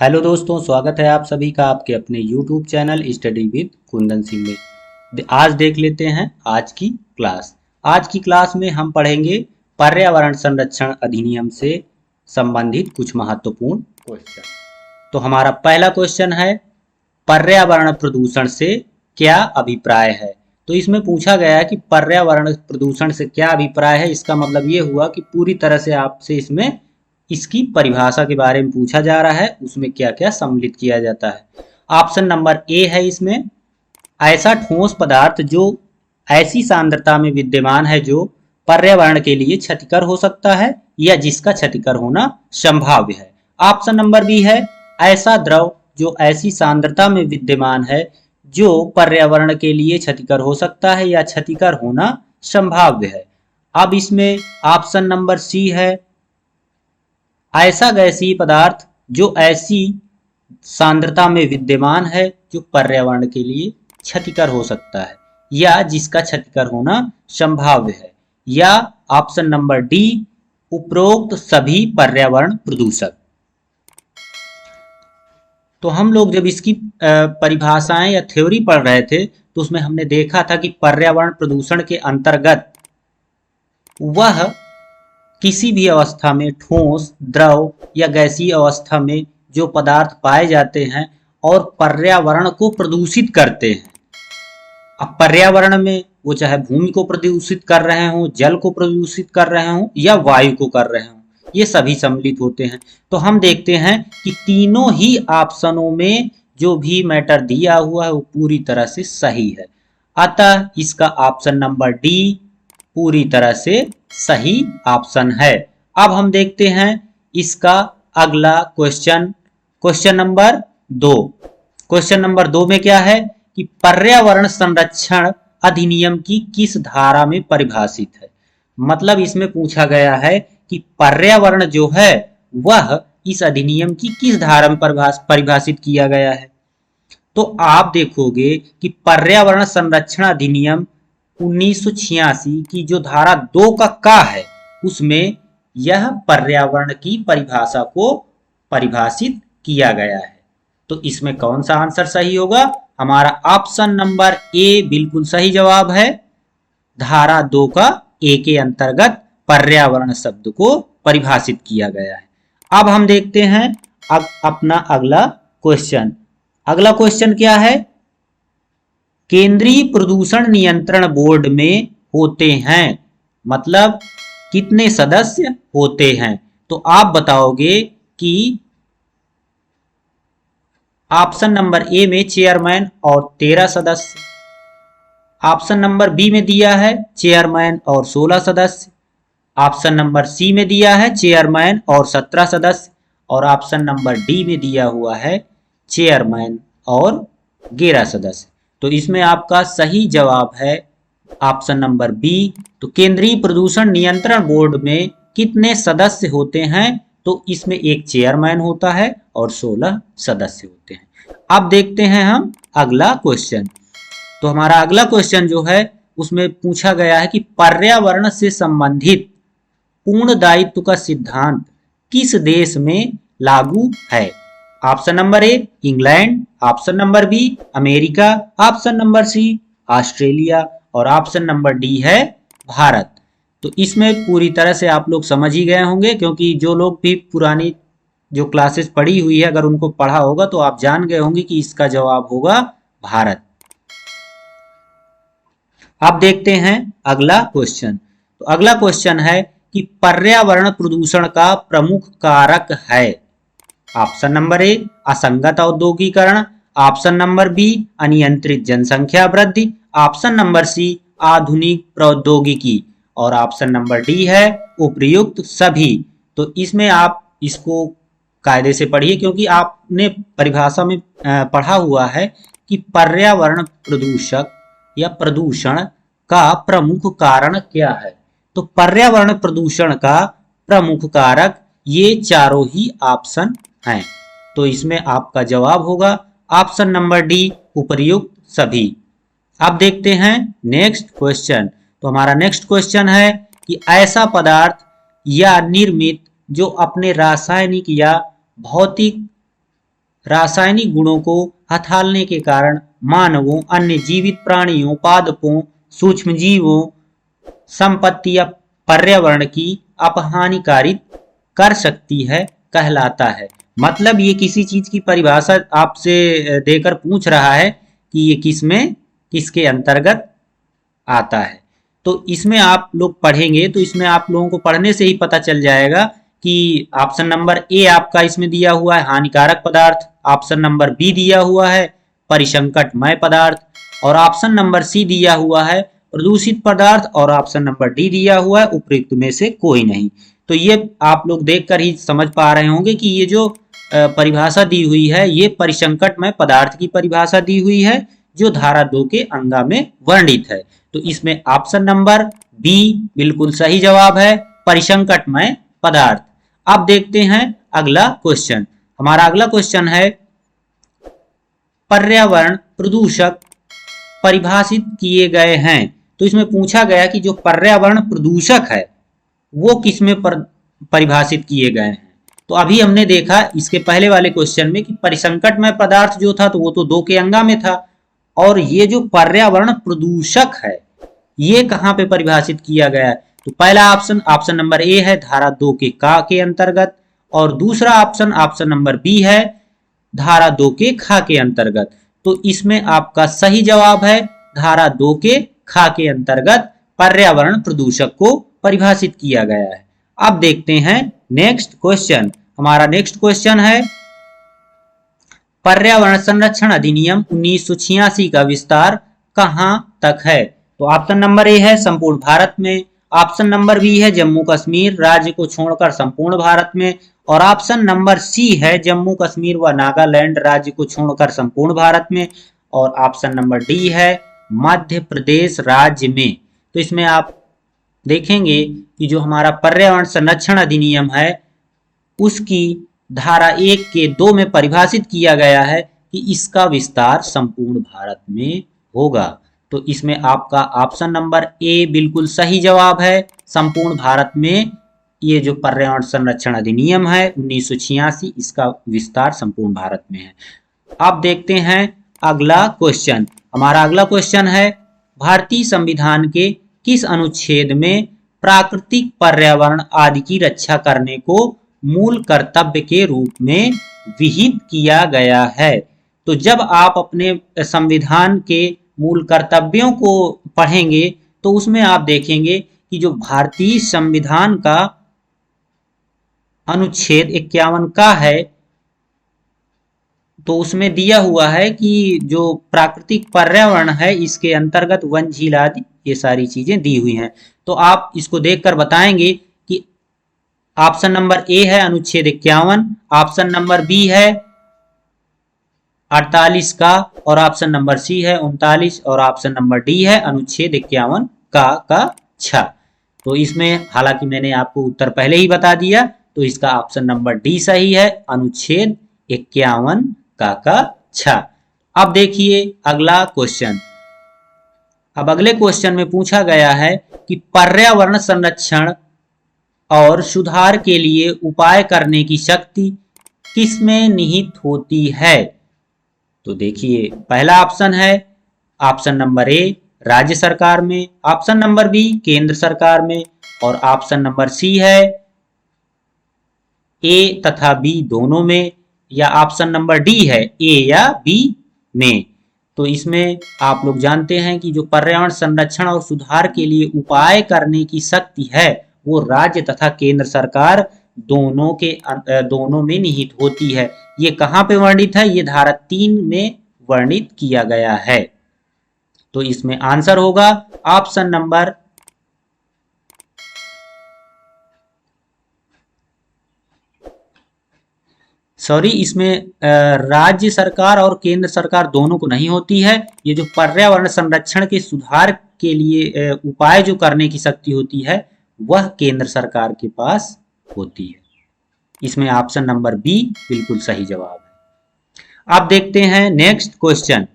Hello दोस्तों, स्वागत है आप सभी का आपके अपने YouTube channel study with Kundan Singh में। आज देख लेते हैं आज की क्लास। आज की क्लास में हम पढ़ेंगे पर्यावरण संरक्षण अधिनियम से संबंधित कुछ महत्वपूर्ण क्वेश्चन। तो हमारा पहला क्वेश्चन है, पर्यावरण प्रदूषण से क्या अभिप्राय है। तो इसमें पूछा गया है कि पर्यावरण प्रदूषण से क्या अभिप्राय है। इसका मतलब ये हुआ कि पूरी तरह से आपसे इसमें इसकी परिभाषा के बारे में पूछा जा रहा है, उसमें क्या क्या सम्मिलित किया जाता है। ऑप्शन नंबर ए है इसमें, ऐसा ठोस पदार्थ जो ऐसी सांद्रता में विद्यमान है जो पर्यावरण के लिए क्षतिकर हो सकता है या जिसका क्षतिकर होना संभाव्य है। ऑप्शन नंबर बी है, ऐसा द्रव जो ऐसी सांद्रता में विद्यमान है जो पर्यावरण के लिए क्षतिकर हो सकता है या क्षतिकर होना संभाव्य है। अब इसमें ऑप्शन नंबर सी है, ऐसा गैसीय पदार्थ जो ऐसी सांद्रता में विद्यमान है जो पर्यावरण के लिए क्षतिकर हो सकता है या जिसका क्षतिकर होना संभाव्य है। या ऑप्शन नंबर डी, उपरोक्त सभी पर्यावरण प्रदूषक। तो हम लोग जब इसकी परिभाषाएं या थ्योरी पढ़ रहे थे तो उसमें हमने देखा था कि पर्यावरण प्रदूषण के अंतर्गत वह किसी भी अवस्था में ठोस, द्रव या गैसीय अवस्था में जो पदार्थ पाए जाते हैं और पर्यावरण को प्रदूषित करते हैं। अब पर्यावरण में वो चाहे भूमि को प्रदूषित कर रहे हों, जल को प्रदूषित कर रहे हों या वायु को कर रहे हों, ये सभी सम्मिलित होते हैं। तो हम देखते हैं कि तीनों ही ऑप्शनों में जो भी मैटर दिया हुआ है वो पूरी तरह से सही है। अतः इसका ऑप्शन नंबर डी पूरी तरह से सही ऑप्शन है। अब हम देखते हैं इसका अगला question, question number 2। Question number 2 में क्या है कि पर्यावरण संरक्षण अधिनियम की किस धारा में परिभाषित है। मतलब इसमें पूछा गया है कि पर्यावरण जो है वह इस अधिनियम की किस धारा में परिभाषित किया गया है। तो आप देखोगे कि पर्यावरण संरक्षण अधिनियम 1986 की जो धारा 2 का है उसमें यह पर्यावरण की परिभाषा को परिभाषित किया गया है। तो इसमें कौन सा आंसर सही होगा? हमारा ऑप्शन नंबर ए बिल्कुल सही जवाब है। धारा 2 का ए के अंतर्गत पर्यावरण शब्द को परिभाषित किया गया है। अब हम देखते हैं अब अपना अगला क्वेश्चन। अगला क्वेश्चन क्या है? केंद्रीय प्रदूषण नियंत्रण बोर्ड में होते हैं, मतलब कितने सदस्य होते हैं। तो आप बताओगे कि ऑप्शन नंबर ए में चेयरमैन और 13 सदस्य, ऑप्शन नंबर बी में दिया है चेयरमैन और 16 सदस्य, ऑप्शन नंबर सी में दिया है चेयरमैन और 17 सदस्य, और ऑप्शन नंबर डी में दिया हुआ है चेयरमैन और 11 सदस्य। तो इसमें आपका सही जवाब है ऑप्शन नंबर बी। तो केंद्रीय प्रदूषण नियंत्रण बोर्ड में कितने सदस्य होते हैं? तो इसमें एक चेयरमैन होता है और 16 सदस्य होते हैं। अब देखते हैं हम अगला क्वेश्चन। तो हमारा अगला क्वेश्चन जो है उसमें पूछा गया है कि पर्यावरण से संबंधित पूर्ण दायित्व का सिद्धांत किस देश में लागू है। Option number A England, option number B America, option number C Australia, और ऑप्शन नंबर डी है भारत। तो इसमें पूरी तरह से आप लोग समझ ही गए होंगे, क्योंकि जो लोग भी पुरानी जो क्लासेस पढ़ी हुई है अगर उनको पढ़ा होगा तो आप जान गए होंगे कि इसका जवाब होगा भारत। अब देखते हैं अगला क्वेश्चन। तो अगला क्वेश्चन है कि पर्यावरण प्रदूषण का प्रमुख कारक है। ऑप्शन नंबर ए असंगत औद्योगिकरण, ऑप्शन नंबर बी अनियंत्रित जनसंख्या वृद्धि, ऑप्शन नंबर सी आधुनिक प्रौद्योगिकी, और ऑप्शन नंबर डी है उपर्युक्त सभी। तो इसमें आप इसको कायदे से पढ़िए, क्योंकि आपने परिभाषा में पढ़ा हुआ है कि पर्यावरण प्रदूषक या प्रदूषण का प्रमुख कारण क्या है। तो पर्यावरण प्रदूषण का प्रमुख कारक ये चारों ही ऑप्शन हैं। तो इसमें आपका जवाब होगा ऑप्शन नंबर डी उपर्युक्त सभी। अब देखते हैं नेक्स्ट क्वेश्चन। तो हमारा नेक्स्ट क्वेश्चन है कि ऐसा पदार्थ या निर्मित जो अपने रासायनिक या भौतिक रासायनिक गुणों को हथालने के कारण मानवों, अन्य जीवित प्राणियों, पादपों, सूक्ष्मजीवों, संपत्ति या पर्यावरण की अपहानिकारित कर सकती है कहलाता है। मतलब ये किसी चीज की परिभाषा आपसे देकर पूछ रहा है कि ये किसमें, किसके अंतर्गत आता है। तो इसमें आप लोग पढ़ेंगे तो इसमें आप लोगों को पढ़ने से ही पता चल जाएगा कि ऑप्शन नंबर ए आपका इसमें दिया हुआ है हानिकारक पदार्थ, ऑप्शन नंबर बी दिया हुआ है परिसंकटमय पदार्थ, और ऑप्शन नंबर सी दिया हुआ है प्रदूषित पदार्थ, और ऑप्शन नंबर डी दिया हुआ है उपयुक्त में से कोई नहीं। तो ये आप लोग देखकर ही समझ पा रहे होंगे कि ये जो परिभाषा दी हुई है ये परिसंकटमय पदार्थ की परिभाषा दी हुई है जो धारा 2 के अंगा में वर्णित है। तो इसमें ऑप्शन नंबर बी बिल्कुल सही जवाब है, परिसंकटमय पदार्थ। अब देखते हैं अगला क्वेश्चन। हमारा अगला क्वेश्चन है पर्यावरण प्रदूषक परिभाषित किए गए हैं। तो इसमें पूछा गया कि जो पर्यावरण प्रदूषक है वो किसमें परिभाषित किए गए हैं। तो अभी हमने देखा इसके पहले वाले क्वेश्चन में कि परिसंकटमय पदार्थ जो था तो वो तो 2 के अंगा में था, और ये जो पर्यावरण प्रदूषक है ये कहाँ पे परिभाषित किया गया है। तो पहला ऑप्शन ऑप्शन नंबर ए है धारा 2 के का के अंतर्गत, और दूसरा ऑप्शन ऑप्शन नंबर बी है धारा 2 के खा के अंतर्गत। तो इसमें आपका सही जवाब है धारा 2 के खा के अंतर्गत पर्यावरण प्रदूषक को परिभाषित किया गया है। अब देखते हैं नेक्स्ट क्वेश्चन। हमारा नेक्स्ट क्वेश्चन है पर्यावरण संरक्षण अधिनियम 1986 का विस्तार कहां तक है। तो ऑप्शन नंबर ए है संपूर्ण भारत में, ऑप्शन नंबर बी है जम्मू कश्मीर राज्य को छोड़कर संपूर्ण भारत में, और ऑप्शन नंबर सी है जम्मू कश्मीर व नागालैंड राज्य को छोड़कर संपूर्ण भारत में, और ऑप्शन नंबर डी है मध्य प्रदेश राज्य में। तो इसमें आप देखेंगे कि जो हमारा पर्यावरण संरक्षण अधिनियम है उसकी धारा 1 के 2 में परिभाषित किया गया है कि इसका विस्तार संपूर्ण भारत में होगा। तो इसमें आपका ऑप्शन नंबर ए बिल्कुल सही जवाब है, संपूर्ण भारत में ये जो पर्यावरण संरक्षण अधिनियम है 1986 इसका विस्तार संपूर्ण भारत में है। अब देखते हैं अगला क्वेश्चन। हमारा अगला क्वेश्चन है भारतीय संविधान के किस अनुच्छेद में प्राकृतिक पर्यावरण आदि की रक्षा करने को मूल कर्तव्य के रूप में विहित किया गया है। तो जब आप अपने संविधान के मूल कर्तव्यों को पढ़ेंगे तो उसमें आप देखेंगे कि जो भारतीय संविधान का अनुच्छेद 51 का है तो उसमें दिया हुआ है कि जो प्राकृतिक पर्यावरण है इसके अंतर्गत वन झील आदि ये सारी चीजें दी हुई हैं। तो आप इसको देखकर बताएंगे कि ऑप्शन नंबर ए है अनुच्छेद 51, ऑप्शन नंबर बी है 48 का, और ऑप्शन नंबर सी है 39, और ऑप्शन नंबर डी है अनुच्छेद 51 का छ। तो इसमें हालांकि मैंने आपको उत्तर पहले ही बता दिया, तो इसका ऑप्शन नंबर डी सही है अनुच्छेद 51 का छ। अब देखिए अगला क्वेश्चन। अब अगले क्वेश्चन में पूछा गया है कि पर्यावरण संरक्षण और सुधार के लिए उपाय करने की शक्ति किसमें निहित होती है। तो देखिए पहला ऑप्शन है ऑप्शन नंबर ए राज्य सरकार में, ऑप्शन नंबर बी केंद्र सरकार में, और ऑप्शन नंबर सी है ए तथा बी दोनों में, या ऑप्शन नंबर डी है ए या बी में। तो इसमें आप लोग जानते हैं कि जो पर्यावरण संरक्षण और सुधार के लिए उपाय करने की शक्ति है वो राज्य तथा केंद्र सरकार दोनों में निहित होती है। ये कहाँ पे वर्णित है, ये धारा 3 में वर्णित किया गया है। तो इसमें आंसर होगा ऑप्शन नंबर इसमें राज्य सरकार और केंद्र सरकार दोनों को नहीं होती है। ये जो पर्यावरण संरक्षण के सुधार के लिए उपाय जो करने की शक्ति होती है वह केंद्र सरकार के पास होती है। इसमें ऑप्शन नंबर बी बिल्कुल सही जवाब है। अब देखते हैं नेक्स्ट क्वेश्चन।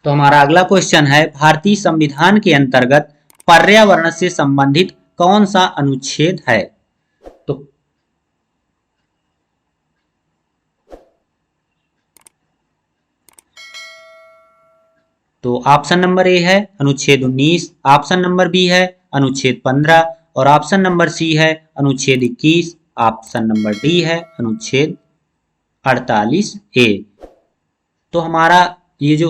तो हमारा अगला क्वेश्चन है भारतीय संविधान के अंतर्गत पर्यावरण से संबंधित कौन सा अनुच्छेद है। तो तो ऑप्शन नंबर ए है अनुच्छेद 19, ऑप्शन नंबर बी है अनुच्छेद 15 और ऑप्शन नंबर सी है अनुच्छेद 21, ऑप्शन नंबर डी है अनुच्छेद 48 ए। तो हमारा ये जो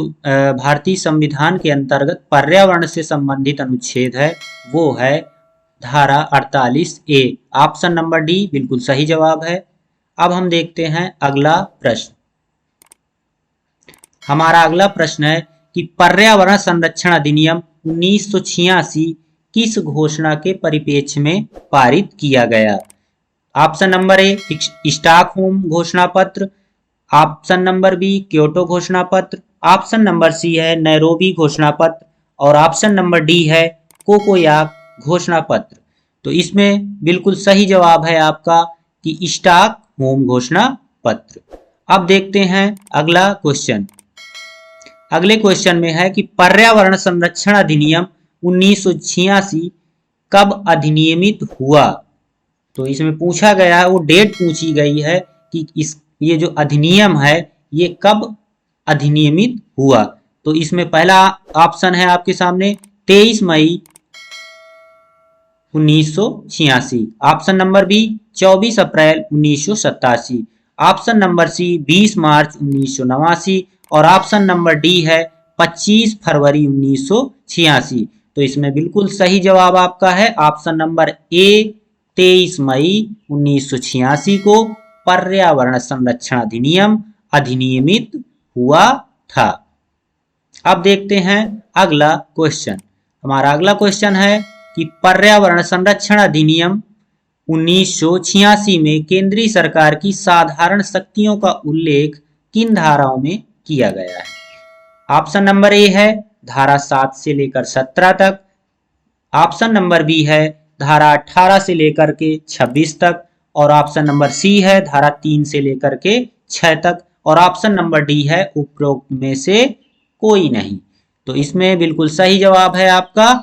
भारतीय संविधान के अंतर्गत पर्यावरण से संबंधित अनुच्छेद है वो है धारा 48 ए। ऑप्शन नंबर डी बिल्कुल सही जवाब है। अब हम देखते हैं अगला प्रश्न। हमारा अगला प्रश्न है कि पर्यावरण संरक्षण अधिनियम 1986 किस घोषणा के परिप्रेक्ष्य में पारित किया गया? ऑप्शन नंबर ए स्टॉकहोम घोषणा पत्र, ऑप्शन नंबर बी क्योटो घोषणा पत्र, ऑप्शन नंबर सी है नैरोबी घोषणा पत्र और ऑप्शन नंबर डी है कोकोयाक घोषणा पत्र। तो इसमें बिल्कुल सही जवाब है आपका कि स्टॉकहोम घोषणा पत्र। अब देखते हैं अगला क्वेश्चन। अगले क्वेश्चन में है कि पर्यावरण संरक्षण अधिनियम 1986 कब अधिनियमित हुआ? तो इसमें पूछा गया है, वो डेट पूछी गई है कि ये जो अधिनियम है ये कब अधिनियमित हुआ। तो इसमें पहला ऑप्शन है आपके सामने 23 मई 1986, ऑप्शन नंबर बी 24 अप्रैल 1987, ऑप्शन नंबर सी 20 मार्च 1989 और ऑप्शन नंबर डी है 25 फरवरी 1986। तो इसमें बिल्कुल सही जवाब आपका है ऑप्शन नंबर ए 23 मई 1986 को पर्यावरण संरक्षण अधिनियम अधिनियमित हुआ था। अब देखते हैं अगला क्वेश्चन। हमारा अगला क्वेश्चन है कि पर्यावरण संरक्षण अधिनियम 1986 में केंद्रीय सरकार की साधारण शक्तियों का उल्लेख किन धाराओं में किया गया है? ऑप्शन नंबर ए है धारा 7 से लेकर 17 तक, ऑप्शन नंबर बी है धारा 18 से लेकर के 26 तक और ऑप्शन नंबर सी है धारा 3 से लेकर के 6 तक और ऑप्शन नंबर डी है उपरोक्त में से कोई नहीं। तो इसमें बिल्कुल सही जवाब है आपका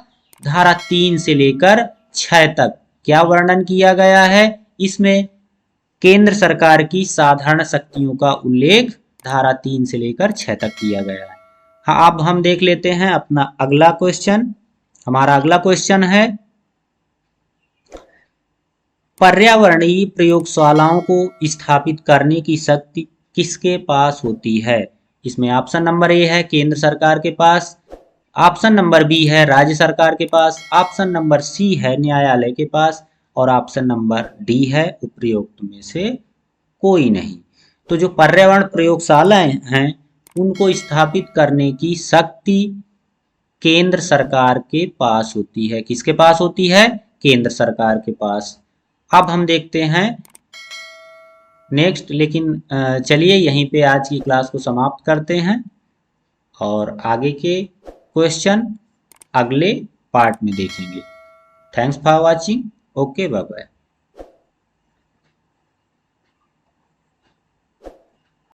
धारा 3 से लेकर 6 तक। क्या वर्णन किया गया है? इसमें केंद्र सरकार की साधारण शक्तियों का उल्लेख धारा 3 से लेकर 6 तक किया गया है। हाँ, अब हम देख लेते हैं अपना अगला क्वेश्चन। हमारा अगला क्वेश्चन है पर्यावरणीय प्रयोगशालाओं को स्थापित करने की शक्ति किसके पास होती है? इसमें ऑप्शन नंबर ए है केंद्र सरकार के पास, ऑप्शन नंबर बी है राज्य सरकार के पास, ऑप्शन नंबर सी है न्यायालय के पास और ऑप्शन नंबर डी है उपरोक्त में से कोई नहीं। तो जो पर्यावरण प्रयोगशालाएं हैं उनको स्थापित करने की शक्ति केंद्र सरकार के पास होती है। किसके पास होती है? केंद्र सरकार के पास। अब हम देखते हैं नेक्स्ट, लेकिन चलिए यहीं पे आज की क्लास को समाप्त करते हैं और आगे के क्वेश्चन अगले पार्ट में देखेंगे। Thanks for watching. Okay, bye bye.